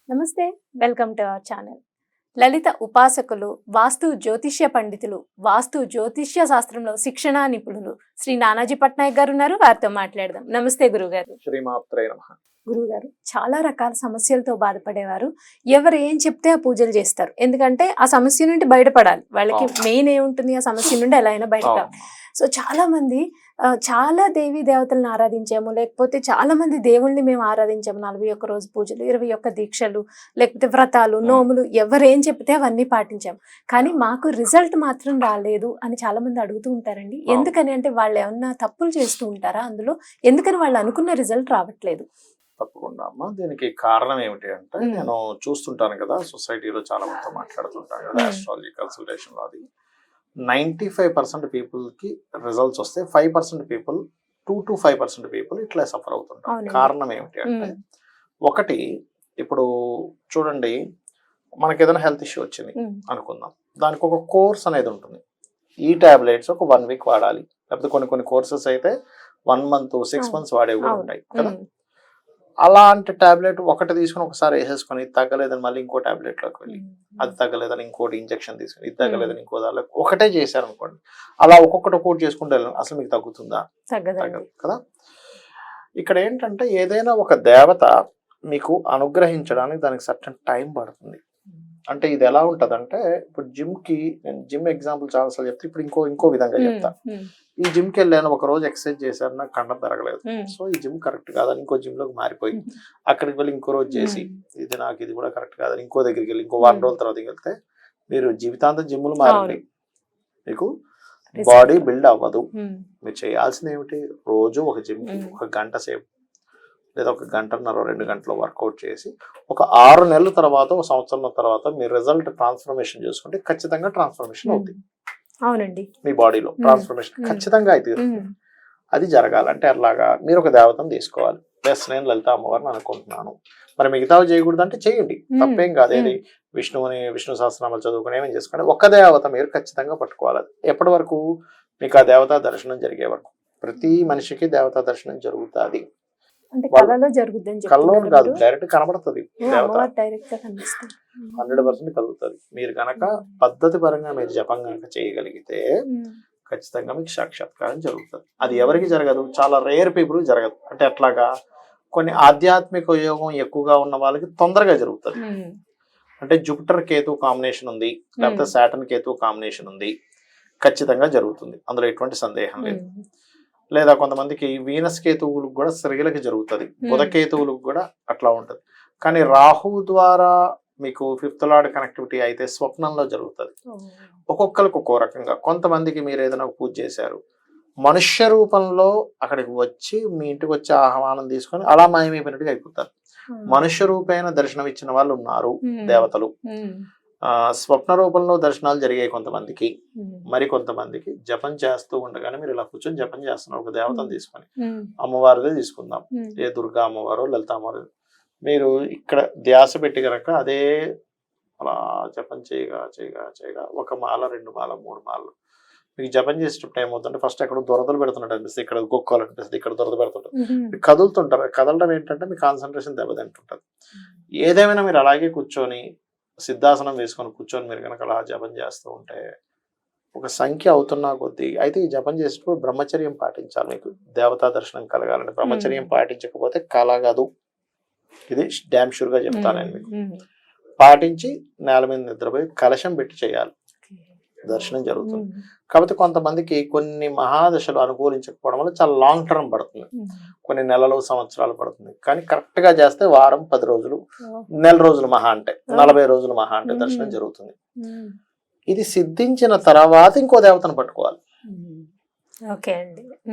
నమస్తే, welcome to our channel. లలిత ఉపాసకులు, వాస్తు జ్యోతిష్య పండితులు, వాస్తు జ్యోతిష్య శాస్త్రంలో శిక్షణా నిపుణులు శ్రీ నానాజీ పట్నాయక్ గారు ఉన్నారు. వారితో మాట్లాడదాం. నమస్తే గురుగారు. శ్రీమాత్రే నమః. గురుగారు, చాలా రకాల సమస్యలతో బాధపడేవారు ఎవరు ఏం చెప్తే ఆ పూజలు చేస్తారు. ఎందుకంటే ఆ సమస్య నుండి బయటపడాలి. వాళ్ళకి మెయిన్ ఏముంటుంది, ఆ సమస్య నుండి ఎలా అయినా బయట. సో చాలా మంది చాలా దేవీ దేవతలను ఆరాధించాము, లేకపోతే చాలా మంది దేవుళ్ళని మేము ఆరాధించాము. 41 రోజు పూజలు, 21 దీక్షలు, లేకపోతే వ్రతాలు, నోములు, ఎవరేం చెప్తే అవన్నీ పాటించాము. కానీ మాకు రిజల్ట్ మాత్రం రాలేదు అని చాలా మంది అడుగుతూ ఉంటారండి. ఎందుకని అంటే వాళ్ళు ఏమన్నా తప్పులు చేస్తూ ఉంటారా అందులో? ఎందుకని వాళ్ళు అనుకున్న రిజల్ట్ రావట్లేదు? తప్పకుండా అమ్మా. దీనికి కారణం ఏమిటి అంటే, నేను చూస్తుంటాను కదా, సొసైటీలో చాలా మందితో మాట్లాడుతుంటాను కదా, ఆస్ట్రాలజీ కన్సల్టేషన్ లో అది 95% పీపుల్కి రిజల్ట్స్ వస్తే 5% పీపుల్ 2 to 5% పీపుల్ ఇట్లా సఫర్ అవుతుంటారు. కారణం ఏమిటి అంటే, ఒకటి ఇప్పుడు చూడండి, మనకి ఏదైనా హెల్త్ ఇష్యూ వచ్చింది అనుకుందాం, దానికి ఒక కోర్స్ అనేది ఉంటుంది. ఈ టాబ్లెట్స్ ఒక 1 week వాడాలి, లేకపోతే కొన్ని కోర్సెస్ అయితే 1 month 6 months వాడేవి కూడా ఉంటాయి కదా. అలాంటి టాబ్లెట్ ఒకటి తీసుకుని ఒకసారి వేసేసుకొని తగ్గలేదని మళ్ళీ ఇంకో టాబ్లెట్ లోకి వెళ్ళి, అది తగ్గలేదని ఇంకోటి ఇంజెక్షన్ తీసుకుని, ఇది తగ్గలేదని ఇంకో దానిలో ఒకటే చేశారు అనుకోండి, అలా ఒక్కొక్కటి చేసుకుంటే అసలు మీకు తగ్గుతుందా? తగ్గదు కదా. ఇక్కడ ఏంటంటే, ఏదైనా ఒక దేవత మీకు అనుగ్రహించడానికి దానికి సర్టన్ టైం పడుతుంది. అంటే ఇది ఎలా ఉంటదంటే, ఇప్పుడు నేను జిమ్ ఎగ్జాంపుల్ చాలాసార్లు చెప్తే, ఇప్పుడు ఇంకో విధంగా చెప్తా. ఈ జిమ్కి వెళ్ళాను, ఒక రోజు ఎక్సర్సైజ్ చేశాను, నాకు కండం పెరగలేదు, సో ఈ జిమ్ కరెక్ట్ కాదని ఇంకో జిమ్ లోకి మారిపోయి, అక్కడికి వెళ్ళి ఇంకో రోజు చేసి, ఇది కూడా కరెక్ట్ కాదని ఇంకో దగ్గరికి వెళ్ళి ఇంకో 1 రోజుల తర్వాత వెళ్తే, మీరు జీవితాంతం జిమ్లు మారండి, మీకు బాడీ బిల్డ్ అవ్వదు. మీరు చేయాల్సింది ఏమిటి, రోజు ఒక జిమ్ 1 గంట సేపు లేదా 1 గంటన్నర 2 గంటలు వర్కౌట్ చేసి, ఒక 6 నెలల తర్వాత, 1 సంవత్సరం తర్వాత మీ రిజల్ట్ ట్రాన్స్ఫర్మేషన్ చేసుకుంటే ఖచ్చితంగా ట్రాన్స్ఫర్మేషన్ అవుతుంది. అవునండి, మీ బాడీలో ట్రాన్స్ఫర్మేషన్ ఖచ్చితంగా అయితే అది జరగాలంటే అలాగా మీరు ఒక దేవతను తీసుకోవాలి. ప్లస్ నేను లలిత అమ్మవారిని అనుకుంటున్నాను, మరి మిగతావి చేయకూడదు అంటే చేయండి, తప్పేం కాదు. ఏది విష్ణు సహస్రనామాలు చదువుకుని ఏమేం చేసుకోండి, ఒక్క దేవత మీరు ఖచ్చితంగా పట్టుకోవాలి. ఎప్పటి వరకు మీకు ఆ దేవతా దర్శనం జరిగే వరకు. ప్రతి మనిషికి దేవతా దర్శనం జరుగుతుంది. కల్లో కాదు, డైరెక్ట్ కనబడుతుంది దేవత, 100% కలుగుతుంది. మీరు కనుక పద్ధతి పరంగా మీరు జపం కనుక చేయగలిగితే ఖచ్చితంగా మీకు సాక్షాత్కారం జరుగుతుంది. అది ఎవరికి జరగదు, చాలా రేర్ పీపుల్ జరగదు. అంటే అట్లాగా కొన్ని ఆధ్యాత్మిక యోగం ఎక్కువగా ఉన్న వాళ్ళకి తొందరగా జరుగుతుంది. అంటే జూపిటర్ కేతు కాంబినేషన్ ఉంది, లేకపోతే సాటర్న్ కేతు కాంబినేషన్ ఉంది, ఖచ్చితంగా జరుగుతుంది, అందులో ఎటువంటి సందేహం లేదు. లేదా కొంతమందికి వీనస్ కేతువులకు కూడా స్త్రీలకి జరుగుతుంది, బుధ కేతువులకు కూడా అట్లా ఉంటుంది. కానీ రాహు ద్వారా మీకు 5th లార్డ్ కనెక్టివిటీ అయితే స్వప్నంలో జరుగుతుంది. ఒక్కొక్కరికి ఒక్కో రకంగా. కొంతమందికి మీరు ఏదైనా పూజ చేశారు, మనుష్య రూపంలో అక్కడికి వచ్చి మీ ఇంటికి వచ్చి ఆహ్వానం తీసుకొని అలా మాయమైపోయినట్టుగా అయిపోతారు. మనుష్య రూపేణ దర్శనం ఇచ్చిన వాళ్ళు ఉన్నారు దేవతలు. స్వప్న రూపంలో దర్శనాలు జరిగాయి కొంతమందికి. మరి కొంతమందికి జపం చేస్తూ ఉండగానే మీరు ఇలా కూర్చొని జపం చేస్తున్నారు, ఒక దేవతను తీసుకొని, అమ్మవారిదే తీసుకుందాం, ఏ దుర్గా అమ్మవారో లలిత అమ్మవారు, మీరు ఇక్కడ ధ్యాస పెట్టి కనుక అదే అలా జపం చేయగా 1 మాల 2 మాల 3 మాలలు మీకు జపం చేసేటప్పుడు ఏమవుతుంటే, ఫస్ట్ ఎక్కడ దురదలు పెడుతున్నట్టు అనిపిస్తుంది, ఇక్కడ గొక్కాలనిపిస్తుంది, ఇక్కడ దురద పెడుతుంటారు, కదులుతుంటారు. కదలడం ఏంటంటే మీ కాన్సన్ట్రేషన్ దెబ్బతింటుంటుంది. ఏదేమైనా మీరు అలాగే కూర్చొని సిద్ధాసనం వేసుకొని కూర్చొని మీరు కనుక అలా జపం చేస్తూ ఉంటే ఒక సంఖ్య అవుతున్నా కొద్దీ. అయితే ఈ జపం చేసేటప్పుడు బ్రహ్మచర్యం పాటించాలి. మీకు దేవతా దర్శనం కలగాలంటే బ్రహ్మచర్యం పాటించకపోతే కలగదు. ఇది డ్యామ్ షూర్ గా చెప్తాను నేను మీకు. పాటించి నేల మీద నిద్రపోయి కలశం పెట్టి చేయాలి, దర్శనం జరుగుతుంది. కాబట్టి కొంతమందికి కొన్ని మహాదశలు అనుకూలించకపోవడం వల్ల చాలా లాంగ్ టర్మ్ పడుతుంది, కొన్ని నెలలు సంవత్సరాలు పడుతుంది. కానీ కరెక్ట్ గా చేస్తే వారం 10 రోజులు, నెల రోజులు మహా అంటే 40 రోజులు మహా అంటే దర్శనం జరుగుతుంది. ఇది సిద్ధించిన తర్వాత ఇంకో దేవతను పట్టుకోవాలి.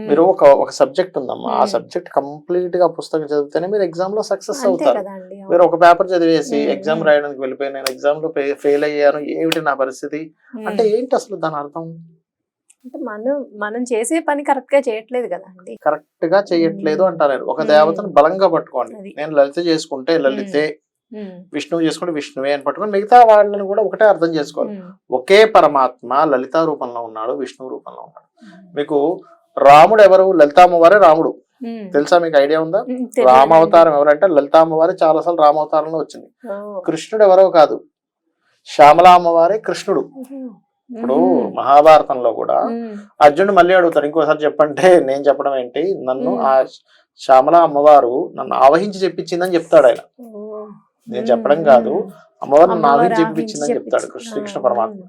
మీరు ఒక సబ్జెక్ట్ ఉందమ్మా, ఆ సబ్జెక్ట్ కంప్లీట్ గా పుస్తకం చదివితేనే మీరు ఎగ్జామ్ లో సక్సెస్ అవుతారు. మీరు ఒక పేపర్ చదివేసి ఎగ్జామ్ రాయడానికి వెళ్ళిపోయి నేను ఎగ్జామ్ లో ఫెయిల్ అయ్యాను, ఏమిటి నా పరిస్థితి అంటే ఏంటి అసలు దాని అర్థం? అంటే మనం చేసే పని కరెక్ట్ గా చేయట్లేదు కదా అండి. కరెక్ట్ గా చేయట్లేదు అంటారు. ఒక దేవతను బలంగా పట్టుకోండి. నేను లలిత చేసుకుంటే లలితే, విష్ణువు చేసుకుంటే విష్ణువే అని పట్టుకొని మిగతా వాళ్ళని కూడా ఒకటే అర్థం చేసుకోవాలి. ఒకే పరమాత్మ లలిత రూపంలో ఉన్నాడు, విష్ణు రూపంలో ఉన్నాడు. మీకు రాముడు ఎవరు? లలితామ్మవారే రాముడు. తెలుసా మీకు ఐడియా ఉందా? రామావతారం ఎవరంటే లలిత అమ్మవారి చాలాసార్లు రామావతారంలో వచ్చింది. కృష్ణుడు ఎవరో కాదు, శ్యామలా అమ్మవారే కృష్ణుడు. ఇప్పుడు మహాభారతంలో కూడా అర్జునుడు మళ్ళీ అడుగుతారు, ఇంకోసారి చెప్పంటే నేను చెప్పడం ఏంటి, నన్ను ఆ శ్యామలా అమ్మవారు నన్ను ఆవహించి చెప్పించిందని చెప్తాడు ఆయన. నేను చెప్పడం కాదు, అమ్మవారు నన్ను ఆవహించి చెప్పించిందని చెప్తాడు శ్రీకృష్ణ పరమాత్మ.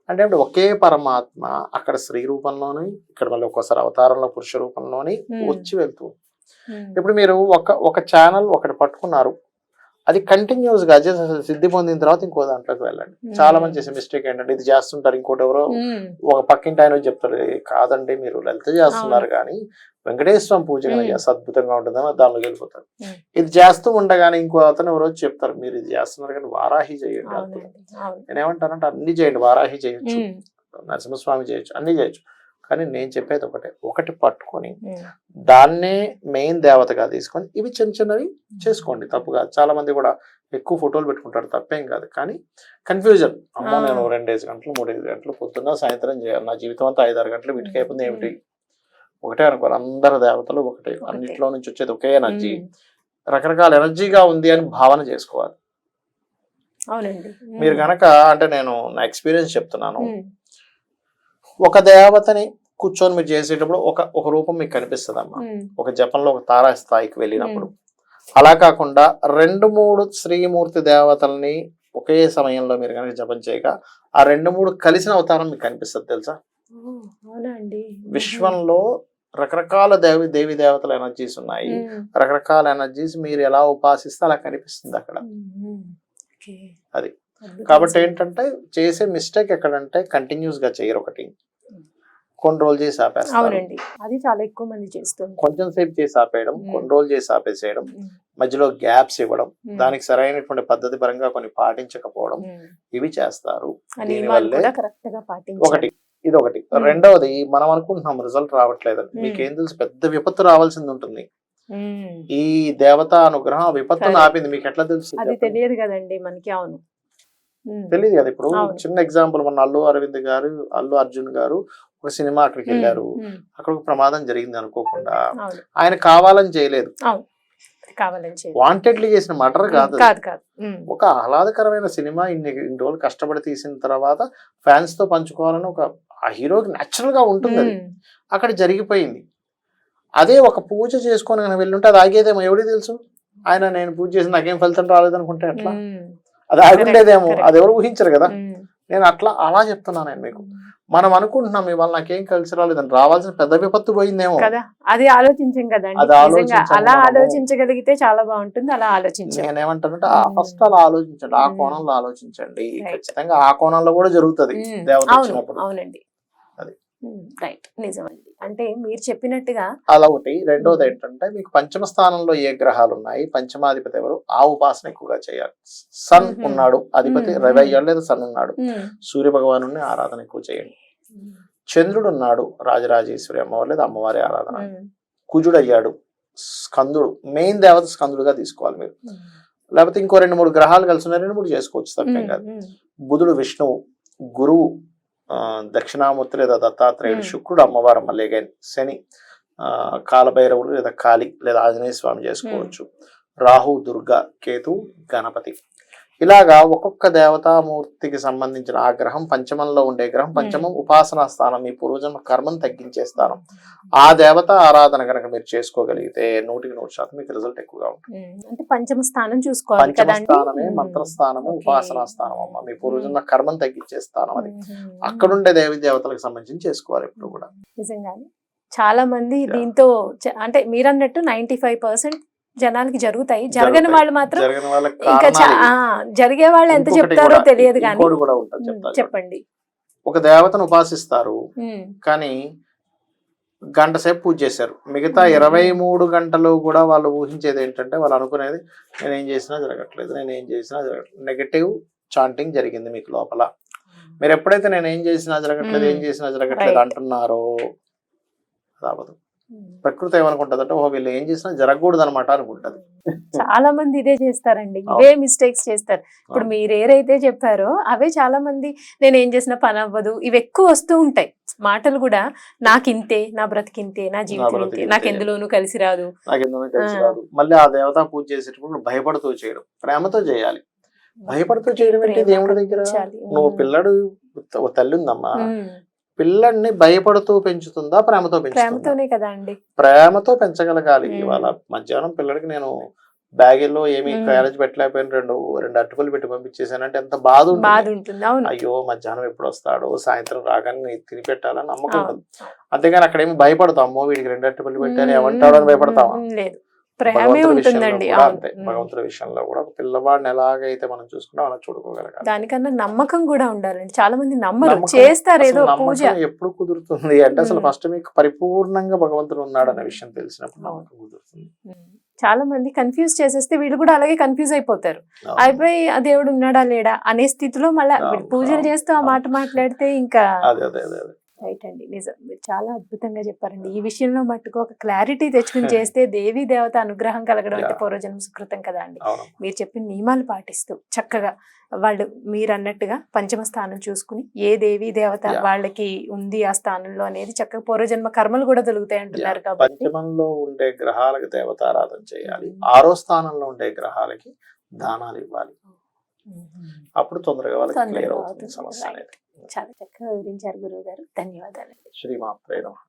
అంటే ఒకే పరమాత్మ అక్కడ స్త్రీ రూపంలోని, ఇక్కడ మళ్ళీ ఒక్కోసారి అవతారంలో పురుష రూపంలోని వచ్చి వెళ్తూ. ఇప్పుడు మీరు ఒక ఛానల్ ఒకటి పట్టుకున్నారు, అది కంటిన్యూస్ గా సిద్ధి పొందిన తర్వాత ఇంకో దాంట్లోకి వెళ్ళండి. చాలా మంది చేసే మిస్టేక్ ఏంటంటే ఇది చేస్తుంటారు, ఇంకోటి ఎవరో ఒక పక్కింటి ఆయన చెప్తారు, కాదండి మీరు లలిత చేస్తున్నారు కానీ వెంకటేశ్వర పూజ చేస్తే అద్భుతంగా ఉంటుందని దానిలోకి వెళ్ళిపోతారు. ఇది చేస్తూ ఉండగానే ఇంకో అతను ఎవరో చెప్తారు, మీరు ఇది చేస్తున్నారు కానీ వారాహి చేయండి. నేనేమంటానంటే అన్ని చేయండి, వారాహి చేయొచ్చు, నరసింహస్వామి చేయొచ్చు, అన్ని చేయొచ్చు. కానీ నేను చెప్పేది ఒకటి పట్టుకొని దాన్నే మెయిన్ దేవతగా తీసుకొని ఇవి చిన్న చిన్నవి చేసుకోండి, తప్పు కాదు. చాలా మంది కూడా ఎక్కువ ఫోటోలు పెట్టుకుంటారు, తప్పేం కాదు. కానీ కన్ఫ్యూజన్, అమ్మో నేను 2 గంటలు 3 గంటలు పొద్దున్న సాయంత్రం చేయాలి, నా జీవితం అంతా 5-6 గంటలు వీటికి అయిపోతుంది ఏమిటి? ఒకటే అనుకోవాలి, అందరు దేవతలు ఒకటే, అన్నిట్లో నుంచి వచ్చేది ఒకే ఎనర్జీ, రకరకాల ఎనర్జీగా ఉంది అని భావన చేసుకోవాలి. మీరు గనక అంటే నేను నా ఎక్స్పీరియన్స్ చెప్తున్నాను, ఒక దేవతని కూర్చొని మీరు చేసేటప్పుడు ఒక రూపం మీకు కనిపిస్తుంది అమ్మా, ఒక జపంలో ఒక తారా స్థాయికి వెళ్ళినప్పుడు. అలా కాకుండా 2-3 శ్రీమూర్తి దేవతల్ని ఒకే సమయంలో మీరు కనుక జపం చేయక ఆ 2-3 కలిసిన అవతారం మీకు కనిపిస్తుంది, తెలుసా? విశ్వంలో రకరకాల దేవి దేవతల ఎనర్జీస్ ఉన్నాయి, రకరకాల ఎనర్జీస్ మీరు ఎలా ఉపాసిస్తే అలా కనిపిస్తుంది అక్కడ. అది కాబట్టి ఏంటంటే చేసే మిస్టేక్ ఎక్కడంటే కంటిన్యూస్ గా చేయరు, ఒకటి కొన్ని రోజులు చేసి ఆపేస్తారు, అది చాలా ఎక్కువ మంది చేస్తుంది. కొంచెం సేపు చేసి ఆపేయడం, కొన్ని రోజులు చేసి ఆపేసేయడం, మధ్యలో గ్యాప్స్ ఇవ్వడం, దానికి సరైనటువంటి పద్ధతి పరంగా కొన్ని పాటించకపోవడం, ఇవి చేస్తారు. దీనివల్లే ఇదొకటి. రెండవది, మనం అనుకుంటున్నాం రిజల్ట్ రావట్లేదని. మీకేం తెలుసు, పెద్ద విపత్తు రావాల్సింది ఉంటుంది. ఈ దేవత అనుగ్రహం విపత్తును ఆపింది, మీకు ఎట్లా తెలుసు? అది తెలియదు కదండి మనకి. అవును, తెలియదు కదా. ఇప్పుడు చిన్న ఎగ్జాంపుల్, మన అల్లు అరవింద్ గారు, అల్లు అర్జున్ గారు ఒక సినిమా అక్కడికి వెళ్ళారు, అక్కడ ఒక ప్రమాదం జరిగింది అనుకోకుండా, ఆయన కావాలని చేయలేదు, వాంటెడ్లీ చేసిన మర్డర్ కాదు. ఒక ఆహ్లాదకరమైన సినిమా, ఇన్ని రోజులు కష్టపడి తీసిన తర్వాత ఫ్యాన్స్ తో పంచుకోవాలని ఒక ఆ హీరోకి నేచురల్ గా ఉంటుంది, అది అక్కడ జరిగిపోయింది. అదే ఒక పూజ చేసుకొని వెళ్ళుంటే అది ఆగేదేమో, ఎవరికి తెలుసు? ఆయన నేను పూజ చేసి నాకేం ఫలితం రాలేదనుకుంటే ఎట్లా? అది ఆగుండేదేమో, అది ఎవరు ఊహించరు కదా. నేను అలా చెప్తున్నాను నేను మీకు. మనం అనుకుంటున్నాం ఇవాళ నాకేం కలిసి రాలేదని, రావాల్సిన పెద్ద విపత్తు పోయిందేమో కదా, అది ఆలోచించాం కదండి. అలా ఆలోచించగలిగితే చాలా బాగుంటుంది. అలా ఆలోచించాం. నేనేమంటానంటే ఫస్ట్ అలా ఆలోచించండి, ఆ కోణంలో ఆలోచించండి, ఖచ్చితంగా ఆ కోణంలో కూడా జరుగుతుంది దేవత వచ్చినప్పుడు. అవునండి, అది రైట్, నిజమండి. అంటే మీరు చెప్పినట్టుగా అలా ఒకటి. రెండోది ఏంటంటే, మీకు పంచమ స్థానంలో ఏ గ్రహాలు ఉన్నాయి, పంచమాధిపతి ఎవరు, ఆ ఉపాసన ఎక్కువగా చేయాలి. సన్ ఉన్నాడు అధిపతి, రవి అయ్యాడు లేదా సన్ ఉన్నాడు, సూర్య భగవాను ఆరాధన ఎక్కువ చేయండి. చంద్రుడు ఉన్నాడు, రాజరాజేశ్వరి అమ్మవారు లేదా అమ్మవారి ఆరాధన. కుజుడు అయ్యాడు, స్కందుడు, మెయిన్ దేవత స్కందుడుగా తీసుకోవాలి మీరు. లేకపోతే ఇంకో 2-3 గ్రహాలు కలిసి ఉన్నాయి, 2-3 చేసుకోవచ్చు, తప్పేం కాదు. బుధుడు విష్ణువు, గురువు దక్షిణామూర్తి లేదా దత్తాత్రేయుడు, శుక్రుడు అమ్మవారు మళ్ళీ శని కాలభైరవుడు లేదా కాళి లేదా ఆంజనేయ స్వామి చేసుకోవచ్చు. రాహు, దుర్గా, కేతు, గణపతి. ఇలాగా ఒక్కొక్క దేవతామూర్తికి సంబంధించిన ఆ గ్రహం, పంచమంలో ఉండే గ్రహం, పంచమం ఉపాసనా స్థానం, మీ పూర్వజన్మ కర్మను తగ్గించే స్థానం. ఆ దేవత ఆరాధన కనుక మీరు చేసుకోగలిగితే 100% మీకు రిజల్ట్ ఎక్కువగా ఉంటుంది. అంటే పంచమ స్థానం చూసుకోవాలి. పంచమ స్థానమే మంత్రస్థానము, ఉపాసనా స్థానం అమ్మ. మీ పూర్వజన్మ కర్మను తగ్గించే స్థానం అది. అక్కడుండే దేవి దేవతలకు సంబంధించి చేసుకోవాలి ఎప్పుడు కూడా. నిజంగానే చాలా మంది దీంతో అంటే మీరన్నట్టు 95% జనానికి జరుగుతాయి, జరగని వాళ్ళు మాత్రం ఇంకా జరిగే వాళ్ళు ఎంత చెప్తారో తెలియదు. కానీ చెప్పండి, ఒక దేవతను ఉపాసిస్తారు కానీ గంట సేపు పూజ చేశారు, మిగతా 23 గంటలు కూడా వాళ్ళు ఊహించేది ఏంటంటే, వాళ్ళు అనుకునేది నేనేం చేసినా జరగట్లేదు, నేనేం చేసినా జరగట్లేదు, నెగటివ్ చాంటింగ్ జరిగింది మీకు లోపల. మీరు ఎప్పుడైతే నేనేం చేసినా జరగట్లేదు, ఏం చేసినా జరగట్లేదు అంటున్నారో రావదు. ప్రకృతి ఏమనుకుంటది అంటే ఓహో వీళ్ళు ఏం చేసినా జరగకూడదు అనమాట అనుకుంటది. చాలా మంది ఇదే చేస్తారండి, ఇవే మిస్టేక్స్ చేస్తారు. ఇప్పుడు మీరు ఏదైతే చెప్పారో అవే చాలా మంది, నేను ఏం చేసినా పని అవ్వదు, ఇవి ఎక్కువ వస్తూ ఉంటాయి మాటలు కూడా. నాకింతే, నా బ్రతికింతే, నా జీవితం ఇంతే, బ్రతికింతే. నాకు ఎందులోనూ కలిసి రాదు. నాకు ఎందుకు తెలిసి రాదు. మళ్ళీ ఆ దేవతా పూజ చేసేటప్పుడు భయపడుతూ చేయడం, ప్రేమతో చేయాలి. భయపడుతూ చేయడం అంటే దేవుడి దగ్గర కనిపించాలి. నువ్వు పిల్లడు ఓ తల్లి ఉందమ్మా, ఉమ్. పిల్లల్ని భయపడుతూ పెంచుతుందా ప్రేమతో పెంచుతుందా? ప్రేమతోనే కదా అండి. ప్రేమతో పెంచగలగాలి. ఉమ్. ఇవాళ మధ్యాహ్నం పిల్లడికి నేను బ్యాగుల్లో ఏమి ఉమ్. క్యారేజ్ పెట్టలేకపోయిన రెండు అటుకులు పెట్టి పంపించేసానంటే ఎంత బాధ బాధ ఉంటుంది. ఉంటుంది. అవును. అయ్యో మధ్యాహ్నం ఎప్పుడు వస్తాడో, సాయంత్రం రాగానే తిని పెట్టాలని నమ్మకం అవును. ఉంటుంది. అంతేగాని అక్కడ ఏమి భయపడతాం, అమ్మో వీడికి 2 అటుకులు పెట్టాను ఏమంటాడో అని భయపడతామా? లేదు, ప్రేమే భగవంతుడి విషయంలో ఉంటుందండి. కూడా అవును. అంతే. భగవంతుడి విషయంలో కూడా ఒక పిల్లవాడిని ఎలాగైతే మనం చూసుకున్నాం అలా చూడుకోగలగాలి. దానికన్నా నమ్మకం కూడా ఉండాలండి. చాలా మంది నమ్మరు, నమ్మకం- చేస్తారు అసలు ఏదో నమ్మకం పూజ. ఎప్పుడు కుదురుతుంది అంటే అసలు ఉమ్. ఫస్ట్ మీకు పరిపూర్ణంగా భగవంతుడు ఉన్నాడు అనే విషయం తెలిసినప్పుడు నమ్మకం కుదురుతుంది. చాలా మంది కన్ఫ్యూజ్ చేసేస్తే వీళ్ళు కూడా అలాగే కన్ఫ్యూజ్ అయిపోతారు. అవును. అయిపోయి ఆ దేవుడు ఉన్నాడా లేడా అనే స్థితిలో మళ్ళీ అవును, పూజలు అవును, చేస్తూ ఆ అవును. మాట మాట్లాడితే ఇంకా అదే అదే అదే అదే. రైట్ అండి. నిజం, మీరు చాలా అద్భుతంగా చెప్పారండి. ఈ విషయంలో మట్టుకు ఒక క్లారిటీ తెచ్చుకుని చేస్తే దేవీ దేవత అనుగ్రహం కలగడం అంటే Yeah. పూర్వజన్మ సుకృతం కదా అండి. అవును. మీరు చెప్పిన నియమాలు పాటిస్తూ చక్కగా వాళ్ళు మీరు అన్నట్టుగా పంచమ స్థానం చూసుకుని ఏ దేవీ దేవత Yeah. వాళ్ళకి ఉంది ఆ స్థానంలో అనేది చక్కగా పూర్వజన్మ కర్మలు కూడా దొరుకుతాయి అంటున్నారు కాబట్టి పంచమంలో ఉండే గ్రహాలకు దేవతారాధన చేయాలి. ఉమ్. 6వ స్థానంలో ఉండే గ్రహాలకి దానాలు ఇవ్వాలి. అప్పుడు తొందరగా వాళ్ళకి తొందరగా క్లియర్ అవుతుంది అవుతుంది. సమస్య Right. అనేది. చాలా చక్కగా వివరించారు గురువు గారు. ధన్యవాదాలు. శ్రీమాత్రే నమః.